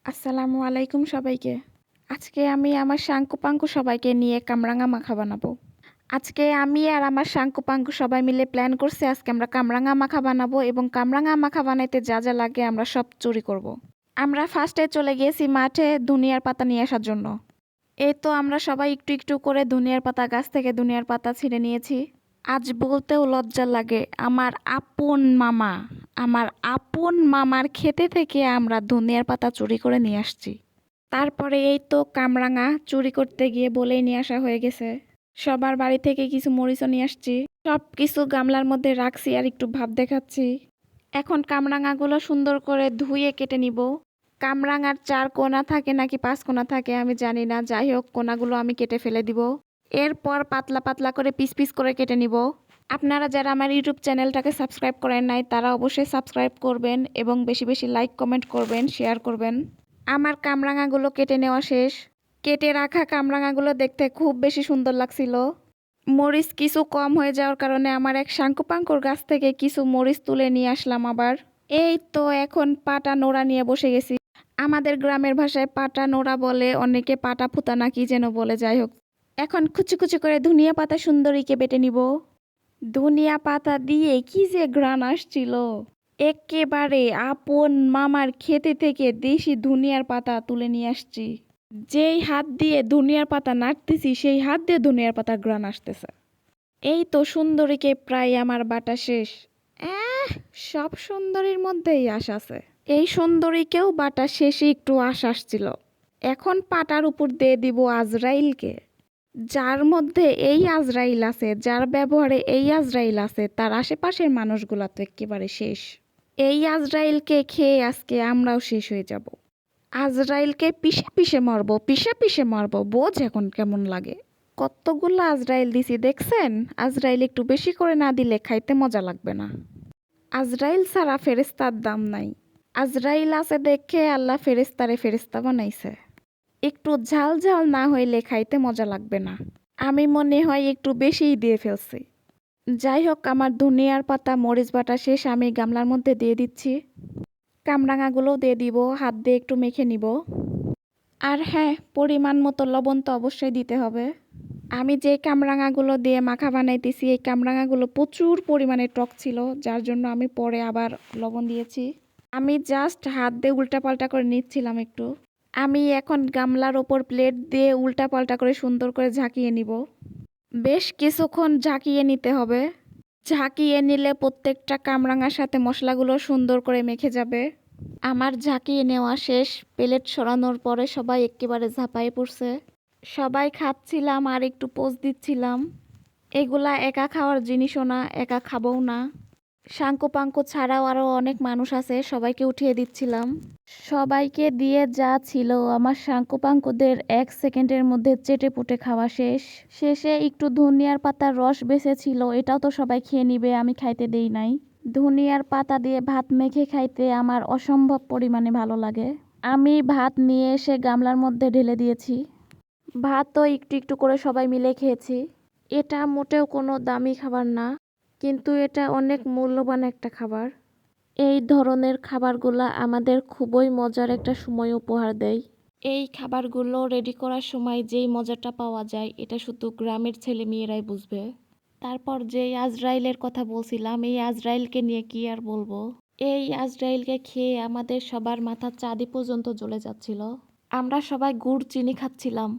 আসসালামু আলাইকুম সবাইকে। আজকে আমি আমার সাঙ্কু-পাঙ্কু সবাইকে নিয়ে কামরাঙা মাখা বানাবো। আজকে আমি আর আমার সাঙ্কু-পাঙ্কু সবাই মিলে প্ল্যান করছি আজকে আমরা কামরাঙা মাখা বানাবো এবং কামরাঙা মাখা বানাইতে যা যা লাগে আমরা সব চুরি করব। আমরা ফার্স্টে চলে গিয়েছি মাঠে ধনিয়ার পাতা নিয়ে আসার জন্য। এই তো আমরা সবাই একটু একটু করে ধনিয়ার পাতা গাছ থেকে ধনিয়ার পাতা ছিঁড়ে নিয়েছি। আজ বলতেও লজ্জা লাগে আমার আপন মামার ক্ষেতে থেকে আমরা ধনিয়ার পাতা চুরি করে নিয়ে আসছি। তারপরে এই তো কামরাঙা চুরি করতে গিয়ে বলেই নিয়ে আসা হয়ে গেছে। সবার বাড়ি থেকে কিছু মরিচও নিয়ে আসছি। সব কিছু গামলার মধ্যে রাখছি আর একটু ভাব দেখাচ্ছি। এখন কামরাঙাগুলো সুন্দর করে ধুয়ে কেটে নিব। কামরাঙার 4 কোনা থাকে নাকি 5 কোনা থাকে আমি জানি না, যাই হোক কোনাগুলো আমি কেটে ফেলে দিব। এরপর পাতলা পাতলা করে পিস পিস করে কেটে নিব। আপনারা যারা আমার ইউটিউব চ্যানেলটাকে সাবস্ক্রাইব করেন নাই তারা অবশ্যই সাবস্ক্রাইব করবেন এবং বেশি বেশি লাইক কমেন্ট করবেন, শেয়ার করবেন। আমার কামরাঙাগুলো কেটে নেওয়া শেষ। কেটে রাখা কামরাঙাগুলো দেখতে খুব বেশি সুন্দর লাগছিল। মরিচ কিছু কম হয়ে যাওয়ার কারণে আমার এক সাঙ্কুপাঙ্কুর গাছ থেকে কিছু মরিচ তুলে নিয়ে আসলাম আবার। এই তো এখন পাটা নোড়া নিয়ে বসে গেছি। আমাদের গ্রামের ভাষায় পাটা নোড়া বলে, অনেকে পাটা ফুতা না কি যেন বলে, যাই হোক। এখন কুচি কুচি করে ধনিয়া পাতা সুন্দরীকে বেটে নিব। ধনিয়া পাতা দিয়ে কি যে ঘ্রাণ আসছিল! একেবারে আপন মামার ক্ষেতে থেকে দেশি ধনিয়ার পাতা তুলে নিয়ে আসছি। যেই হাত দিয়ে ধনিয়ার পাতা নাড়তেছি সেই হাত দিয়ে ধনিয়ার পাতার ঘ্রাণ আসতেছে। এই তো সুন্দরীকে প্রায় আমার বাটা শেষ। আহ, সব সুন্দরীর মধ্যেই আশ আছে। এই সুন্দরীকেও বাটা শেষে একটু আশ আসছিল। এখন পাটার উপর দিয়ে দিব আজরাইলকে। যার মধ্যে এই আজরাইল আছে, যার ব্যবহারে এই আজরাইল আছে, তার আশেপাশের মানুষগুলা তো একেবারে শেষ। এই আজরাইলকে খেয়ে আজকে আমরাও শেষ হয়ে যাব। আজরাইলকে পিষে পিষে মারবো, পিষে পিষে মারবো, বোঝ এখন কেমন লাগে। কতগুলো আজরাইল দিছি দেখছেন? আজরাইল একটু বেশি করে না দিলে খাইতে মজা লাগবে না। আজরাইল ছাড়া ফেরেস্তার দাম নাই। আজরাইল আছে দেখে আল্লাহ ফেরেস্তারে ফেরেস্তা বানাইছে। একটু ঝাল ঝাল না হইলে খাইতে মজা লাগবে না। আমি মনে হয় একটু বেশিই দিয়ে ফেলছি। যাই হোক, আমার ধনিয়ার পাতা মরিচ বাটা শেষ, আমি গামলার মধ্যে দিয়ে দিচ্ছি। কামরাঙাগুলোও দিয়ে দিব, হাত দিয়ে একটু মেখে নিব। আর হ্যাঁ, পরিমাণ মতো লবণ তো অবশ্যই দিতে হবে। আমি যে কামরাঙাগুলো দিয়ে মাখা বানাইতেছি এই কামরাঙাগুলো প্রচুর পরিমাণে টক ছিল, যার জন্য আমি পরে আবার লবণ দিয়েছি। আমি জাস্ট হাত দিয়ে উল্টাপাল্টা করে নিচ্ছিলাম একটু। আমি এখন গামলার ওপর প্লেট দিয়ে উল্টাপাল্টা করে সুন্দর করে ঝাঁকিয়ে নিব। বেশ কিছুক্ষণ ঝাঁকিয়ে নিতে হবে। ঝাঁকিয়ে নিলে প্রত্যেকটা কামরাঙার সাথে মশলাগুলো সুন্দর করে মেখে যাবে। আমার ঝাঁকিয়ে নেওয়া শেষ। প্লেট সরানোর পরে সবাই একেবারে ঝাঁপায়ে পড়ছে। সবাই খাচ্ছিলাম আর একটু পোজ দিচ্ছিলাম। এগুলা একা খাওয়ার জিনিসও না, একা খাবও না। শাঙ্কু পাঙ্কু ছাড়াও আরও অনেক মানুষ আছে, সবাইকে উঠিয়ে দিচ্ছিলাম। সবাইকে দিয়ে যা ছিল আমার শাঙ্কু পাঙ্কুদের 1 সেকেন্ডের মধ্যে চেটে পুটে খাওয়া শেষ। শেষে একটু ধনিয়ার পাতার রস বেঁচে ছিল, এটাও তো সবাই খেয়ে নিবে, আমি খাইতে দেই নাই। ধনিয়ার পাতা দিয়ে ভাত মেখে খাইতে আমার অসম্ভব পরিমাণে ভালো লাগে। আমি ভাত নিয়ে এসে গামলার মধ্যে ঢেলে দিয়েছি। ভাতও একটু একটু করে সবাই মিলে খেয়েছি। এটা মোটেও কোনো দামি খাবার না, কিন্তু এটা অনেক মূল্যবান একটা খাবার। এই ধরনের খাবারগুলা আমাদের খুবই মজার একটা সময় উপহার দেয়। এই খাবারগুলো রেডি করার সময় যেই মজাটা পাওয়া যায় এটা শুধু গ্রামের ছেলে মেয়েরাই বুঝবে। তারপর যেই আজরাইলের কথা বলছিলাম, এই আজরাইলকে নিয়ে কি আর বলবো। এই আজরাইলকে খেয়ে আমাদের সবার মাথার চাঁদি পর্যন্ত জ্বলে যাচ্ছিল। আমরা সবাই গুড় চিনি খাচ্ছিলাম।